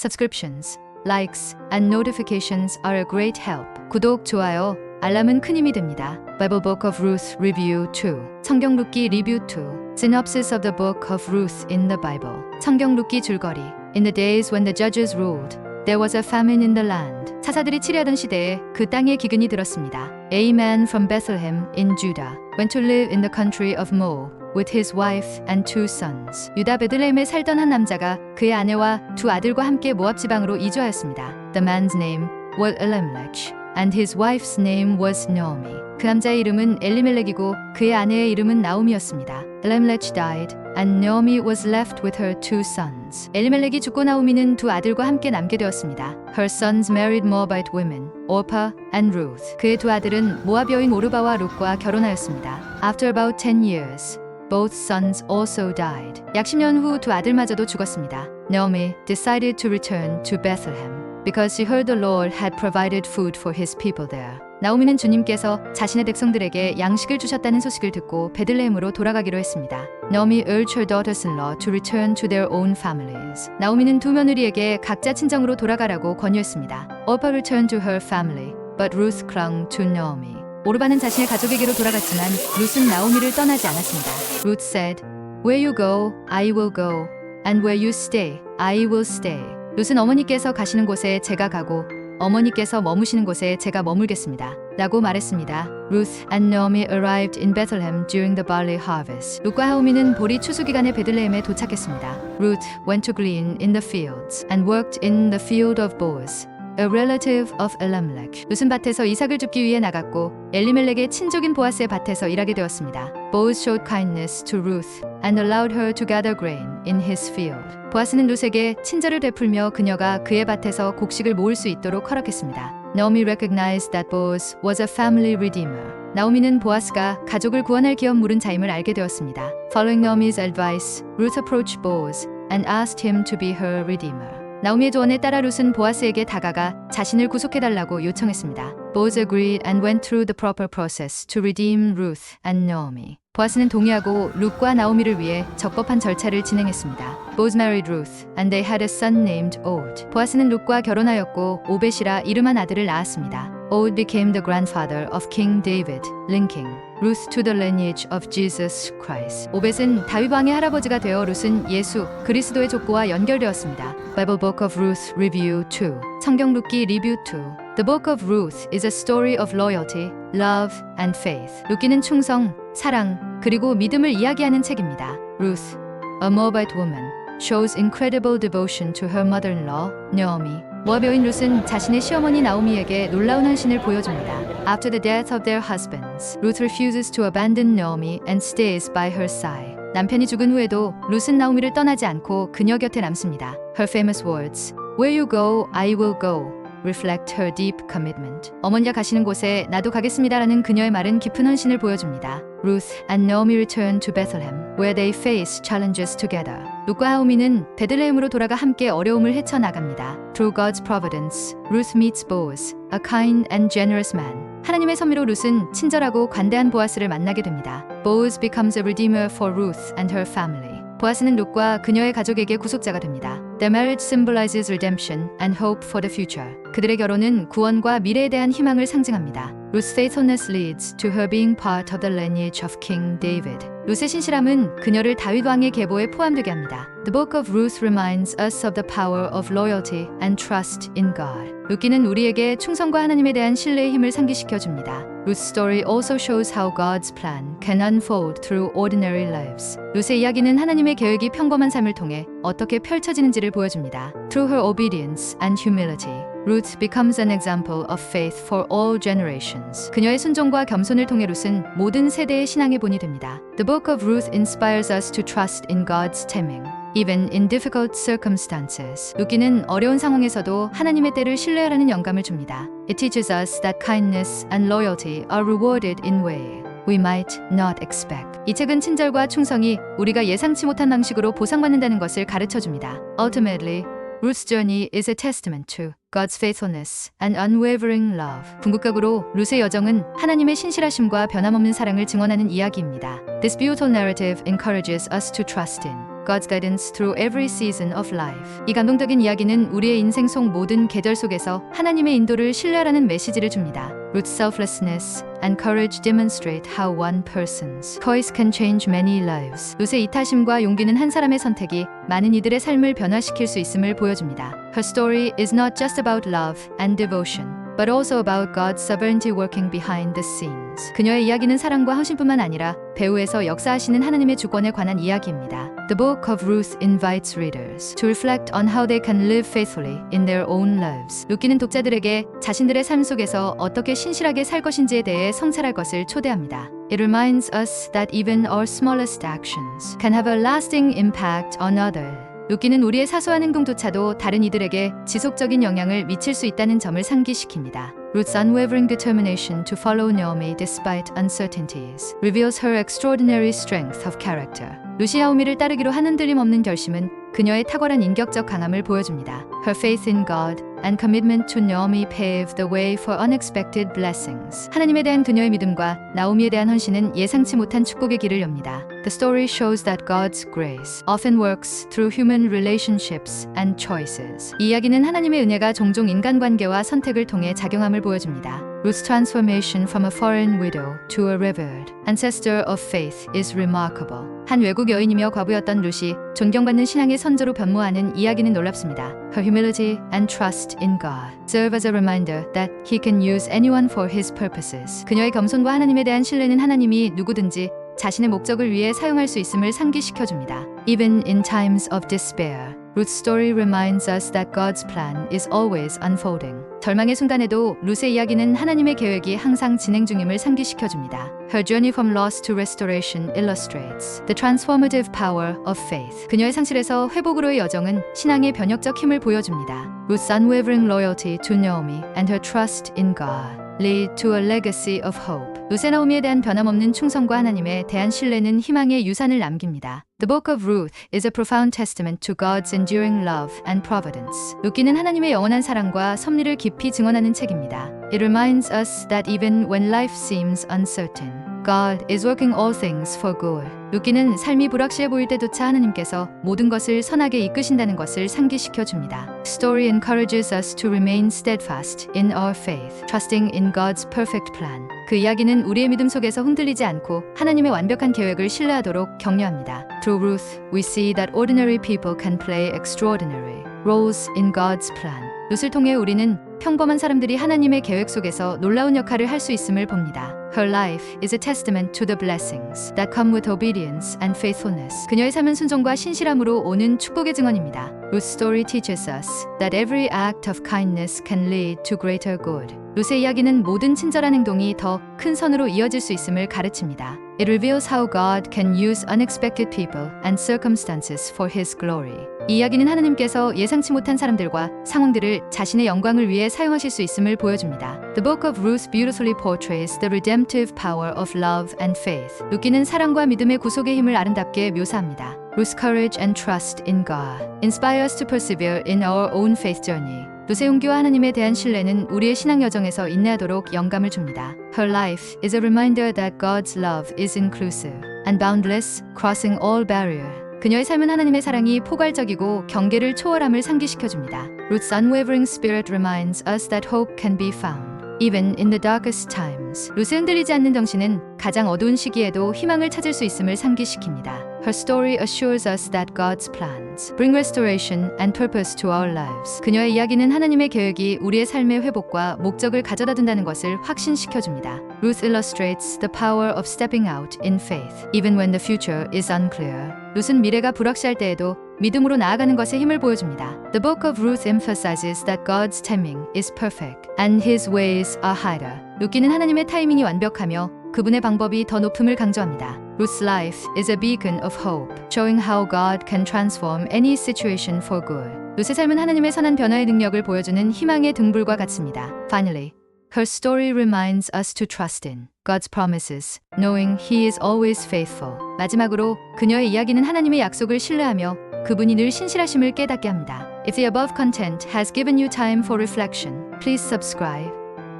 Subscriptions, likes, and notifications are a great help. 구독, 좋아요, 알람은 큰 힘이 됩니다. Bible Book of Ruth Review 2. 성경 룻기 리뷰 2. Synopsis of the Book of Ruth in the Bible. 성경 룻기 줄거리. In the days when the judges ruled, there was a famine in the land. 사사들이 치리하던 시대에 그 땅에 기근이 들었습니다. A man from Bethlehem in Judah went to live in the country of Moab with his wife and two sons. 유다 베들레헴에 살던 한 남자가 그의 아내와 두 아들과 함께 모압 지방으로 이주하였습니다. The man's name was Elimelech and his wife's name was Naomi. 그 남자의 이름은 엘리멜렉이고 그의 아내의 이름은 나오미였습니다. Elimelech died and Naomi was left with her two sons. 엘리멜렉이 죽고 나오미는 두 아들과 함께 남게 되었습니다. Her sons married Moabite women, Orpah and Ruth. 그의 두 아들은 모압 여인 오르바와 룻과 결혼하였습니다. After about 10 years, both sons also died. 약 10년 후 두 아들마저도 죽었습니다. Naomi decided to return to Bethlehem because she heard the Lord had provided food for his people there. 나오미는 주님께서 자신의 백성들에게 양식을 주셨다는 소식을 듣고 베들레헴으로 돌아가기로 했습니다. Naomi urged her daughters-in-law to return to their own families. 나오미는 두 며느리에게 각자 친정으로 돌아가라고 권유했습니다. Orpah returned to her family, but Ruth clung to Naomi. 오르바는 자신의 가족에게로 돌아갔지만 룻은 나오미를 떠나지 않았습니다. Ruth said, Where you go, I will go, and where you stay, I will stay. 룻은 어머니께서 가시는 곳에 제가 가고 어머니께서 머무시는 곳에 제가 머물겠습니다. 라고 말했습니다. Ruth and Naomi arrived in Bethlehem during the barley harvest. 룻과 나오미는 보리 추수 기간에 베들레헴에 도착했습니다. Ruth went to glean in the fields and worked in the field of Boaz, a relative of Elimelech. 룻은 밭에서 이삭을 줍기 위해 나갔고 엘리멜렉의 친족인 보아스의 밭에서 일하게 되었습니다. Boaz showed kindness to Ruth and allowed her to gather grain in his field. 보아스는 룻에게 친절을 베풀며 그녀가 그의 밭에서 곡식을 모을 수 있도록 허락했습니다. Naomi recognized that Boaz was a family redeemer. 나오미는 보아스가 가족을 구원할 기업 물은 자임을 알게 되었습니다. Following Naomi's advice, Ruth approached Boaz and asked him to be her redeemer. 나오미의 조언에 따라 룻은 보아스에게 다가가 자신을 구속해달라고 요청했습니다. Boaz agreed and went through the proper process to redeem Ruth and Naomi. 보아스는 동의하고 룻과 나오미를 위해 적법한 절차를 진행했습니다. Boaz married Ruth and they had a son named Obed. 보아스는 룻과 결혼하였고 오벳이라 이름한 아들을 낳았습니다. Obed became the grandfather of King David, linking Ruth to the lineage of Jesus Christ. 오벳은 다윗 왕의 할아버지가 되어 룻은 예수 그리스도의 족보와 연결되었습니다. Bible Book of Ruth Review 2. 성경 룻기 리뷰 2. The Book of Ruth is a story of loyalty, love, and faith. 룻기는 충성, 사랑, 그리고 믿음을 이야기하는 책입니다. Ruth, a Moabite woman, shows incredible devotion to her mother-in-law, Naomi. 모압 여인 룻은 자신의 시어머니 나오미에게 놀라운 헌신을 보여줍니다. After the death of their husbands, Ruth refuses to abandon Naomi and stays by her side. 남편이 죽은 후에도 룻은 나오미를 떠나지 않고 그녀 곁에 남습니다. Her famous words, Where you go, I will go, reflect her deep commitment. 어머니가 가시는 곳에 나도 가겠습니다라는 그녀의 말은 깊은 헌신을 보여줍니다. Ruth and Naomi return to Bethlehem, where they face challenges together. 룻과 나오미는 베들레헴으로 돌아가 함께 어려움을 헤쳐나갑니다. Through God's providence, Ruth meets Boaz, a kind and generous man. 하나님의 섭리로 룻은 친절하고 관대한 보아스를 만나게 됩니다. Boaz becomes a redeemer for Ruth and her family. 보아스는 룻과 그녀의 가족에게 구속자가 됩니다. Their marriage symbolizes redemption and hope for the future. 그들의 결혼은 구원과 미래에 대한 희망을 상징합니다. Ruth's faithfulness leads to her being part of the lineage of King David. 룻의 신실함은 그녀를 다윗 왕의 계보에 포함되게 합니다. The Book of Ruth reminds us of the power of loyalty and trust in God. 룻기는 우리에게 충성과 하나님에 대한 신뢰의 힘을 상기시켜 줍니다. Ruth's story also shows how God's plan can unfold through ordinary lives. 룻의 이야기는 하나님의 계획이 평범한 삶을 통해 어떻게 펼쳐지는지를 보여줍니다. Through her obedience and humility, Ruth becomes an example of faith for all generations. 그녀의 순종과 겸손을 통해 룻은 모든 세대의 신앙의 본이 됩니다. The Book of Ruth inspires us to trust in God's timing, even in difficult circumstances. 룻기는 어려운 상황에서도 하나님의 때를 신뢰하라는 영감을 줍니다. It teaches us that kindness and loyalty are rewarded in way we might not expect. 이 책은 친절과 충성이 우리가 예상치 못한 방식으로 보상받는다는 것을 가르쳐 줍니다. Ultimately, Ruth's journey is a testament to God's faithfulness and unwavering love. 궁극적으로 룻의 여정은 하나님의 신실하심과 변함없는 사랑을 증언하는 이야기입니다. This beautiful narrative encourages us to trust in God's guidance through every season of life. 이 감동적인 이야기는 우리의 인생 속 모든 계절 속에서 하나님의 인도를 신뢰하라는 메시지를 줍니다. Ruth's selflessness and courage demonstrate how one person's choice can change many lives. 룻의 이타심과 용기는 한 사람의 선택이 많은 이들의 삶을 변화시킬 수 있음을 보여줍니다. Her story is not just about love and devotion, but also about God's sovereignty working behind the scenes. 그녀의 이야기는 사랑과 헌신뿐만 아니라 배후에서 역사하시는 하나님의 주권에 관한 이야기입니다. The book of Ruth invites readers to reflect on how they can live faithfully in their own lives. 룻기는 독자들에게 자신들의 삶 속에서 어떻게 신실하게 살 것인지에 대해 성찰할 것을 초대합니다. It reminds us that even our smallest actions can have a lasting impact on others. 룻기는 우리의 사소한 행동조차도 다른 이들에게 지속적인 영향을 미칠 수 있다는 점을 상기시킵니다. Ruth's unwavering determination to follow Naomi despite uncertainties reveals her extraordinary strength of character. 룻이 나오미를 따르기로 한 흔들림 없는 결심은 그녀의 탁월한 인격적 강함을 보여줍니다. Her faith in God and commitment to Naomi paved the way for unexpected blessings. 하나님에 대한 그녀의 믿음과 나오미에 대한 헌신은 예상치 못한 축복의 길을 엽니다. The story shows that God's grace often works through human relationships and choices. 이 이야기는 하나님의 은혜가 종종 인간관계와 선택을 통해 작용함을 보여줍니다. Ruth's transformation from a foreign widow to a revered ancestor of faith is remarkable. 한 외국 여인이며 과부였던 룻이 존경받는 신앙의 선조로 변모하는 이야기는 놀랍습니다. Her humility and trust in God serve as a reminder that He can use anyone for His purposes. 그녀의 겸손과 하나님에 대한 신뢰는 하나님이 누구든지 자신의 목적을 위해 사용할 수 있음을 상기시켜줍니다. Even in times of despair, Ruth's story reminds us that God's plan is always unfolding. 절망의 순간에도 룻의 이야기는 하나님의 계획이 항상 진행 중임을 상기시켜줍니다. Her journey from loss to restoration illustrates the transformative power of faith. 그녀의 상실에서 회복으로의 여정은 신앙의 변혁적 힘을 보여줍니다. Ruth's unwavering loyalty to Naomi and her trust in God lead to a legacy of hope. 룻의 나오미에 대한 변함없는 충성과 하나님에 대한 신뢰는 희망의 유산을 남깁니다. The book of Ruth is a profound testament to God's enduring love and providence. 룻기는 하나님의 영원한 사랑과 섭리를 깊이 증언하는 책입니다. It reminds us that even when life seems uncertain, God is working all things for good. 룻기는 삶이 불확실해 보일 때조차 하나님께서 모든 것을 선하게 이끄신다는 것을 상기시켜 줍니다. Story encourages us to remain steadfast in our faith, trusting in God's perfect plan. 그 이야기는 우리의 믿음 속에서 흔들리지 않고 하나님의 완벽한 계획을 신뢰하도록 격려합니다. Through Ruth, we see that ordinary people can play extraordinary roles in God's plan. 룻을 통해 우리는 평범한 사람들이 하나님의 계획 속에서 놀라운 역할을 할 수 있음을 봅니다. Her life is a testament to the blessings that come with obedience and faithfulness. 그녀의 삶은 순종과 신실함으로 오는 축복의 증언입니다. Ruth's story teaches us that every act of kindness can lead to greater good. 룻의 이야기는 모든 친절한 행동이 더 큰 선으로 이어질 수 있음을 가르칩니다. It reveals how God can use unexpected people and circumstances for His glory. 이 이야기는 하나님께서 예상치 못한 사람들과 상황들을 자신의 영광을 위해 사용하실 수 있음을 보여줍니다. The book of Ruth beautifully portrays the redemptive power of love and faith. 룻기는 사랑과 믿음의 구속의 힘을 아름답게 묘사합니다. Ruth's courage and trust in God inspire us to persevere in our own faith journey. 룻의 용기와 하나님에 대한 신뢰는 우리의 신앙 여정에서 인내하도록 영감을 줍니다. Her life is a reminder that God's love is inclusive and boundless, crossing all barriers. 그녀의 삶은 하나님의 사랑이 포괄적이고 경계를 초월함을 상기시켜줍니다. Ruth's unwavering spirit reminds us that hope can be found, even in the darkest times. 룻의 흔들리지 않는 정신은 가장 어두운 시기에도 희망을 찾을 수 있음을 상기시킵니다. Her story assures us that God's plans bring restoration and purpose to our lives. 그녀의 이야기는 하나님의 계획이 우리의 삶의 회복과 목적을 가져다 둔다는 것을 확신시켜줍니다. Ruth illustrates the power of stepping out in faith, even when the future is unclear. 룻은 미래가 불확실할 때에도 믿음으로 나아가는 것에 힘을 보여줍니다. The book of Ruth emphasizes that God's timing is perfect and His ways are higher. 룻기는 하나님의 타이밍이 완벽하며 그분의 방법이 더 높음을 강조합니다. Ruth's life is a beacon of hope, showing how God can transform any situation for good. 룻의 삶은 하나님의 선한 변화의 능력을 보여주는 희망의 등불과 같습니다. Finally, her story reminds us to trust in God's promises, knowing He is always faithful. 마지막으로 그녀의 이야기는 하나님의 약속을 신뢰하며 그분이 늘 신실하심을 깨닫게 합니다. If the above content has given you time for reflection, please subscribe,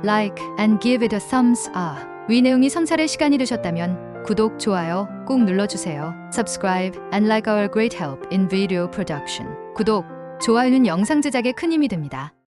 like, and give it a thumbs up. 위 내용이 성찰의 시간이 되셨다면 구독, 좋아요 꼭 눌러주세요. Subscribe and like our great help in video production. 구독, 좋아요는 영상 제작에 큰 힘이 됩니다.